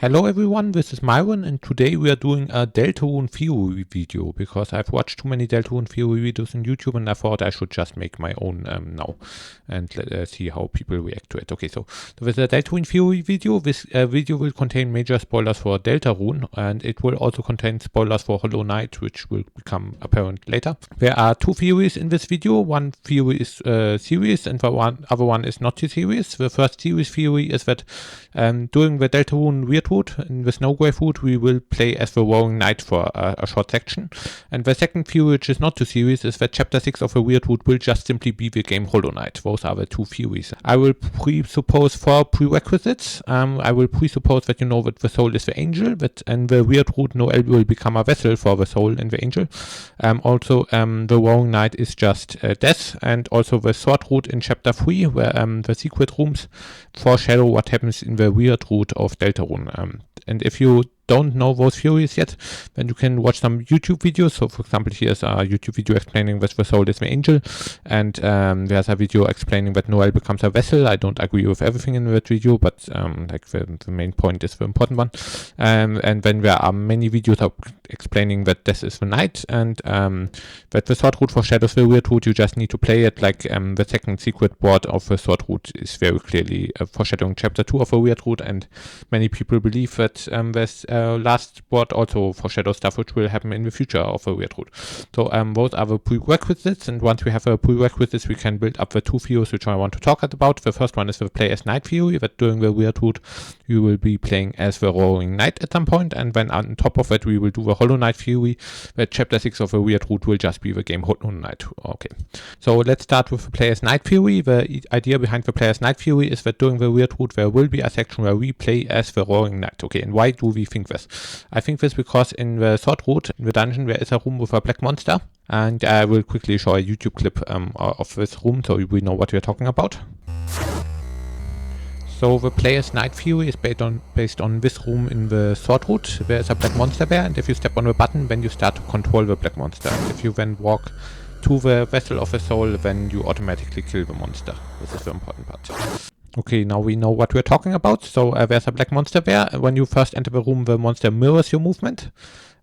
Hello everyone, this is Myron and today we are doing a Deltarune Theory video because I've watched too many Deltarune Theory videos on YouTube and I thought I should just make my own now and see how people react to it. Okay, so with the Deltarune Theory video, this video will contain major spoilers for Deltarune and it will also contain spoilers for Hollow Knight, which will become apparent later. There are two theories in this video. One theory is serious and the other one is not too serious. The first serious theory is that during the Deltarune Weird Route, in the Snowgrave route, we will play as the Roaring Knight for a short section. And the second theory, which is not too serious, is that Chapter 6 of the Weird Route will just simply be the game Hollow Knight. Those are the two theories. I will presuppose 4 prerequisites. I will presuppose that you know that the soul is the angel, that in the Weird Route, Noel will become a vessel for the soul and the angel. Also, the Roaring Knight is just death, and also the Sword Route in Chapter 3, where the secret rooms foreshadow what happens in the Weird Route of Deltarune. And if you don't know those theories yet, then you can watch some YouTube videos. So for example, here's a YouTube video explaining that the soul is the angel, and there's a video explaining that Noel becomes a vessel. I don't agree with everything in that video, but like the main point is the important one. And then there are many videos explaining that this is the night, and that the Sword Route foreshadows the Weird Route. You just need to play it. Like the second secret board of the Sword Route is very clearly foreshadowing Chapter 2 of the Weird Route, and many people believe that this last board also foreshadows stuff which will happen in the future of a Weird Route. So those are the prerequisites, and once we have a prerequisites, we can build up the two theories which I want to talk about. The first one is the play as Knight theory, that during the Weird Route you will be playing as the Roaring Knight at some point, and then on top of it we will do the Hollow Knight theory, that Chapter 6 of the Weird Route will just be the game Hollow Knight. Okay, so let's start with the play as Knight theory. The idea behind the play as Knight theory is that during the Weird Route there will be a section where we play as the Roaring Knight. Okay, and why do we think this? I think this because in the Sword Route, in the dungeon, there is a room with a black monster, and I will quickly show a YouTube clip of this room so we know what we are talking about. So the player's Knight theory is based on this room in the Sword Route. There is a black monster there, and if you step on the button, then you start to control the black monster. And if you then walk to the vessel of the soul, then you automatically kill the monster. This is the important part. Okay, now we know what we're talking about. So there's a black monster there. When you first enter the room, the monster mirrors your movement.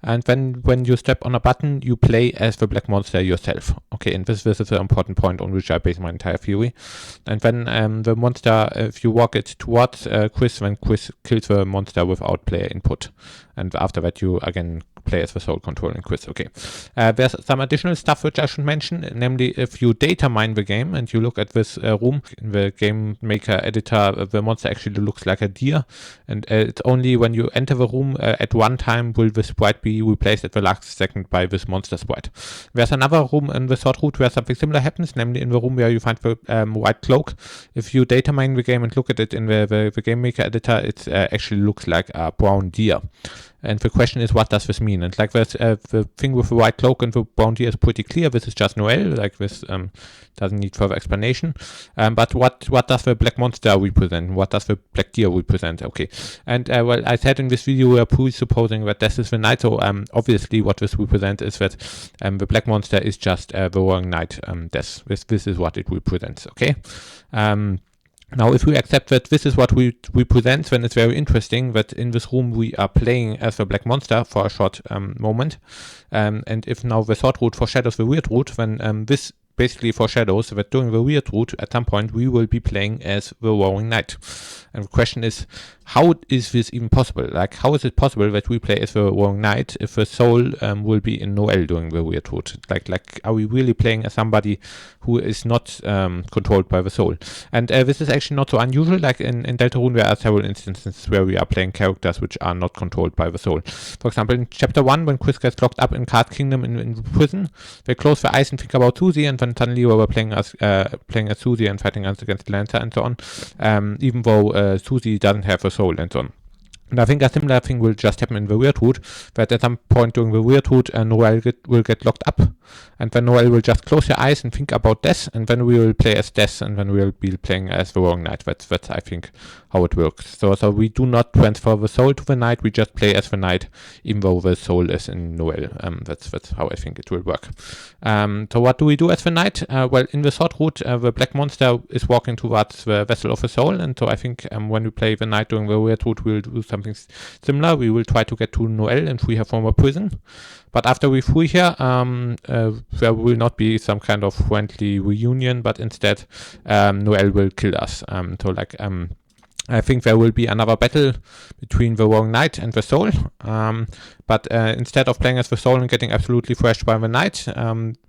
And then when you step on a button, you play as the black monster yourself. Okay, and this is the important point on which I base my entire theory. And then the monster, if you walk it towards Chris, then Chris kills the monster without player input. And after that, you again play as the soul controlling Chris. Okay, there's some additional stuff which I should mention, namely if you data mine the game and you look at this room in the game maker editor, the monster actually looks like a deer, and it's only when you enter the room at one time will the sprite be replaced at the last second by this monster sprite. There's another room in the Sword Route where something similar happens, namely in the room where you find the white cloak. If you data mine the game and look at it in the game maker editor, it actually looks like a brown deer. And the question is, what does this mean? And like this, the thing with the white cloak and the brown deer is pretty clear. This is just Noel. Like this doesn't need further explanation. But what does the black monster represent? What does the black deer represent? Okay. And well, I said in this video we are presupposing that this is the night. So obviously what this represents is that the black monster is just the Roaring Knight death. This is what it represents. Okay. Now, if we accept that this is what we present, then it's very interesting that in this room we are playing as the black monster for a short moment. And if now the Sword Route foreshadows the Weird Route, then this basically foreshadows that during the Weird Route, at some point, we will be playing as the Roaring Knight. And the question is, how is this even possible? Like, how is it possible that we play as the Roaring Knight if the soul will be in Noel during the Weird Route? Like, are we really playing as somebody who is not controlled by the soul? And this is actually not so unusual. Like in Deltarune, there are several instances where we are playing characters which are not controlled by the soul. For example, in Chapter 1, when Chris gets locked up in Card Kingdom in prison, they close their eyes and think about Susie, and then suddenly we were playing as Susie and fighting against Lancer and so on, even though Susie doesn't have a soul and so on. And I think a similar thing will just happen in the Weird Route, that at some point during the Weird Route, Noel will get locked up, and then Noel will just close your eyes and think about death, and then we will play as death, and then we will be playing as the Roaring Knight. That's I think how it works. So we do not transfer the soul to the Knight, we just play as the Knight, even though the soul is in Noel. That's how I think it will work. So what do we do as the Knight? Well, in the Sword Route, the black monster is walking towards the vessel of the soul, and so I think when we play the Knight during the Weird Route, we'll do some something similar. We will try to get to Noel and free her from her prison. But after we free her, there will not be some kind of friendly reunion, but instead Noel will kill us. I think there will be another battle between the Wrong Knight and the Soul. But instead of playing as the Soul and getting absolutely thrashed by the Knight,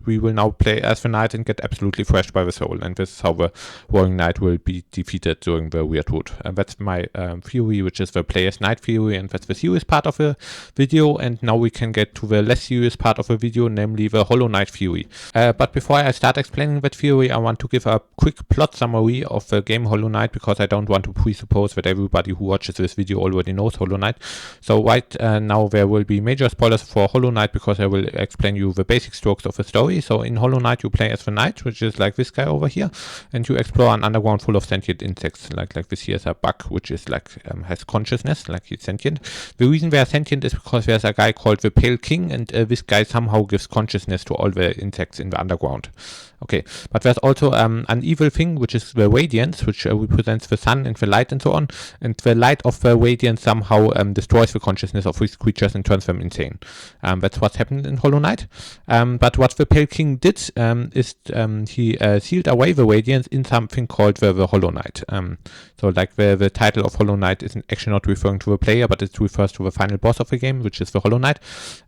we will now play as the Knight and get absolutely thrashed by the Soul. And this is how the Wrong Knight will be defeated during the Weird Root. That's my theory, which is the player's Knight theory, and that's the serious part of the video. And now we can get to the less serious part of the video, namely the Hollow Knight theory. But before I start explaining that theory, I want to give a quick plot summary of the game Hollow Knight, because I don't want to presuppose that everybody who watches this video already knows Hollow Knight. So right now there will be major spoilers for Hollow Knight, because I will explain you the basic strokes of the story. So in Hollow Knight you play as the Knight, which is like this guy over here, and you explore an underground full of sentient insects. Like this here is a bug, which is like has consciousness, like he's sentient. The reason they are sentient is because there's a guy called the Pale King, and this guy somehow gives consciousness to all the insects in the underground. Okay, but there's also an evil thing, which is the radiance, which represents the sun and the light and so on. And the light of the radiance somehow destroys the consciousness of these creatures and turns them insane. That's what happened in Hollow Knight. But what the Pale King did is he sealed away the radiance in something called the Hollow Knight. So like the title of Hollow Knight is actually not referring to the player, but it refers to the final boss of the game, which is the Hollow Knight.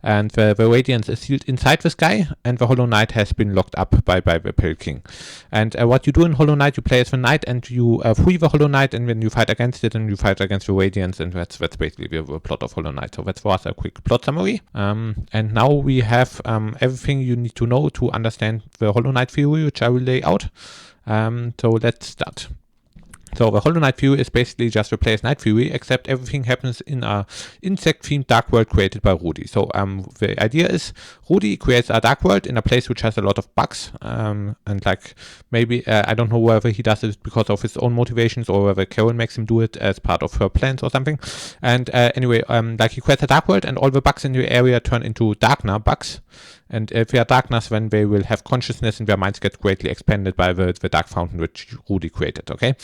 And the radiance is sealed inside this guy, and the Hollow Knight has been locked up by the Pale King. And what you do in Hollow Knight, you play as the Knight, and you free the Hollow Knight, and then you fight against it, and you fight against the radiance, and that's basically the plot of Hollow Knight. So that was a quick plot summary. And now we have everything you need to know to understand the Hollow Knight theory, which I will lay out. So let's start. So the Hollow Knight theory is basically just the player's Knight theory, except everything happens in a insect-themed dark world created by Rudy. So the idea is Rudy creates a dark world in a place which has a lot of bugs, and like maybe I don't know whether he does it because of his own motivations or whether Carol makes him do it as part of her plans or something. And anyway, like he creates a dark world, and all the bugs in the area turn into darker bugs. And if they are darkness, then they will have consciousness and their minds get greatly expanded by the dark fountain which Rudy created, okay?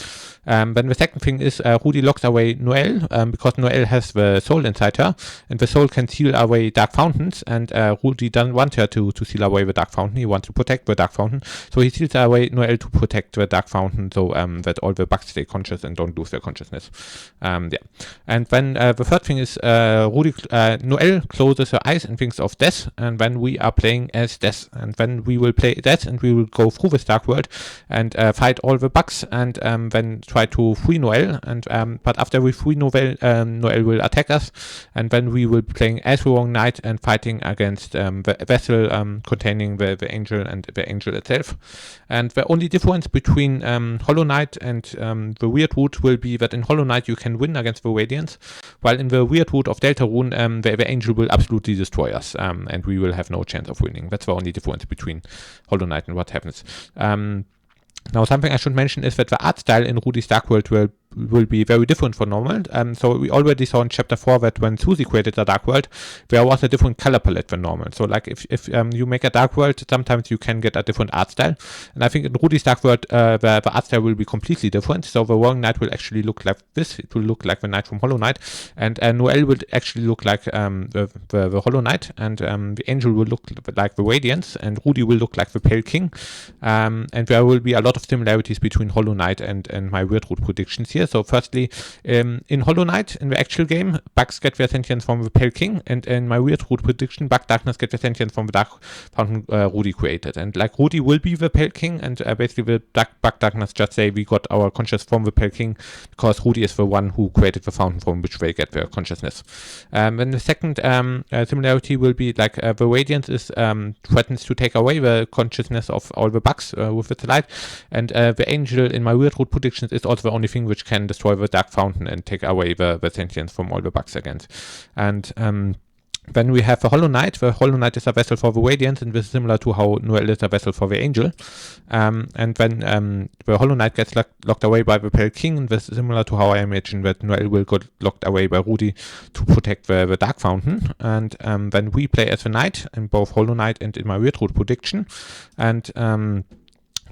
Then the second thing is Rudy locks away Noelle, because Noelle has the soul inside her, and the soul can seal away dark fountains, and Rudy doesn't want her to seal away the dark fountain. He wants to protect the dark fountain, so he seals away Noelle to protect the dark fountain, so that all the bugs stay conscious and don't lose their consciousness. Yeah. And then the third thing is Noelle closes her eyes and thinks of death, and then we are playing as Death, and then we will play Death, and we will go through this dark world and fight all the bugs, and then try to free Noelle. And but after we free Noelle, Noelle will attack us, and then we will be playing as the Wrong Knight and fighting against the vessel containing the angel and the angel itself. And the only difference between Hollow Knight and the Weird Root will be that in Hollow Knight you can win against the Radiance, while in the Weird Root of Deltarune the angel will absolutely destroy us, and we will have no chance of winning. That's the only difference between Hollow Knight and what happens. Now, something I should mention is that the art style in Rudy's Dark World will be very different from normal. So we already saw in chapter 4 that when Susie created the Dark World, there was a different color palette than normal. So like if you make a Dark World, sometimes you can get a different art style. And I think in Rudy's Dark World, the art style will be completely different. So the Wrong Knight will actually look like this. It will look like the Knight from Hollow Knight. And Noelle will actually look like the Hollow Knight. And the Angel will look like the Radiance. And Rudy will look like the Pale King. And there will be a lot of similarities between Hollow Knight and my Weird Root predictions here. So firstly, in Hollow Knight, in the actual game, bugs get their sentience from the Pale King, and in my Weird Root prediction, bug darkness get their sentience from the dark fountain Rudy created. And like Rudy will be the Pale King, and basically the bug darkness just say we got our conscious from the Pale King because Rudy is the one who created the fountain from which they get their consciousness. Then the second similarity will be like the Radiance is threatens to take away the consciousness of all the bugs with its light, and the Angel in my Weird Root predictions is also the only thing which can destroy the dark fountain and take away the sentience from all the bugs again. And then we have the Hollow Knight. The Hollow Knight is a vessel for the Radiance, and this is similar to how Noelle is a vessel for the Angel. And then the Hollow Knight gets locked away by the Pale King, and this is similar to how I imagine that Noelle will get locked away by Rudy to protect the Dark Fountain. And then we play as the Knight in both Hollow Knight and in my Weird Root prediction. And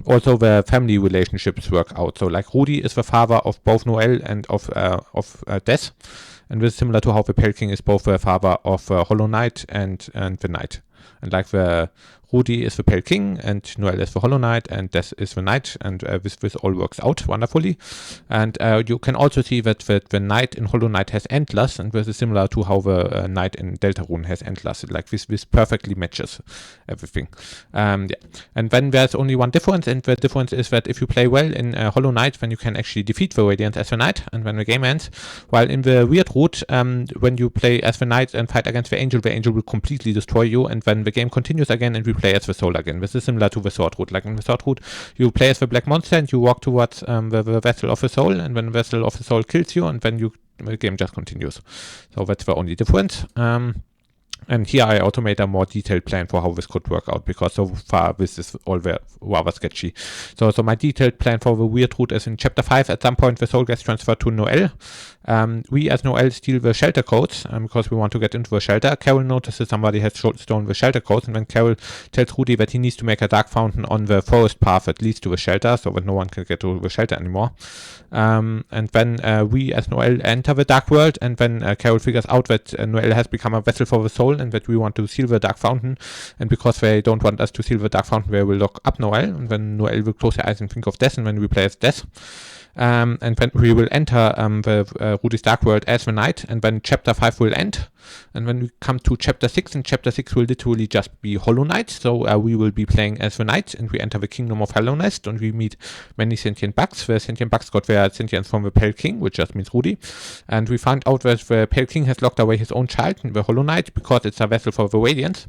also the family relationships work out. So like Rudy is the father of both Noelle and of Death. and this is similar to how the Pale King is both the father of Hollow Knight and the Knight. And like the Rudy is the Pale King, and Noel is the Hollow Knight, and Death is the Knight, and this all works out wonderfully. And you can also see that the Knight in Hollow Knight has antlers, and this is similar to how the Knight in Deltarune has antlers. Like this perfectly matches everything. Yeah. And then there's only one difference, and the difference is that if you play well in Hollow Knight, then you can actually defeat the Radiant as the Knight, and when the game ends. While in the Weird Route, when you play as the Knight and fight against the Angel will completely destroy you, and then the game continues again, and we play as the Soul again. This is similar to the Sword Route. Like in the Sword Route, you play as the Black Monster, and you walk towards the Vessel of the Soul, and when the Vessel of the Soul kills you, and then the game just continues. So that's the only difference. And here I automate a more detailed plan for how this could work out, because so far this is all rather sketchy. So my detailed plan for the Weird Route is in Chapter 5. At some point the soul gets transferred to Noel. We as Noel steal the shelter codes because we want to get into the shelter. Carol notices somebody has stolen the shelter codes, and then Carol tells Rudy that he needs to make a dark fountain on the forest path that leads to the shelter so that no one can get to the shelter anymore. And then we as Noel enter the dark world, and then Carol figures out that Noel has become a vessel for the soul, and that we want to seal the dark fountain, and because they don't want us to seal the dark fountain, they will lock up Noel, and then Noel will close her eyes and think of Death, and then we play as Death. And then we will enter the Rudy's Dark World as the Knight, and then Chapter 5 will end. And when we come to Chapter 6, and Chapter 6 will literally just be Hollow Knight, so we will be playing as the Knight, and we enter the Kingdom of Hallownest, and we meet many sentient bugs. The sentient bugs got their sentience from the Pale King, which just means Rudy, and we find out that the Pale King has locked away his own child in the Hollow Knight because it's a vessel for the Radiance,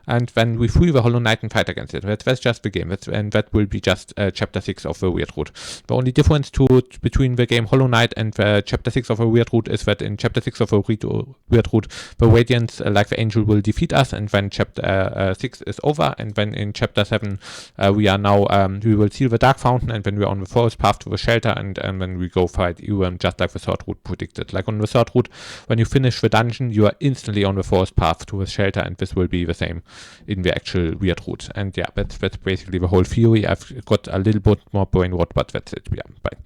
and then we free the Hollow Knight and fight against it. That's just the game, and that will be just Chapter 6 of the Weird Route. The only difference between the game Hollow Knight and Chapter 6 of the Weird Route is that in Chapter 6 of the Weird Route, the Radiance, like the Angel, will defeat us, and when Chapter 6 is over, and when in Chapter 7 we are now, we will seal the Dark Fountain, and when we are on the forest path to the shelter, and when we go fight Urim, just like the Sword Route predicted. Like on the Sword Route, when you finish the dungeon, you are instantly on the forest path to the shelter, and this will be the same in the actual Weird Route. And yeah, that's basically the whole theory. I've got a little bit more brain rot, but that's it. Yeah, bye.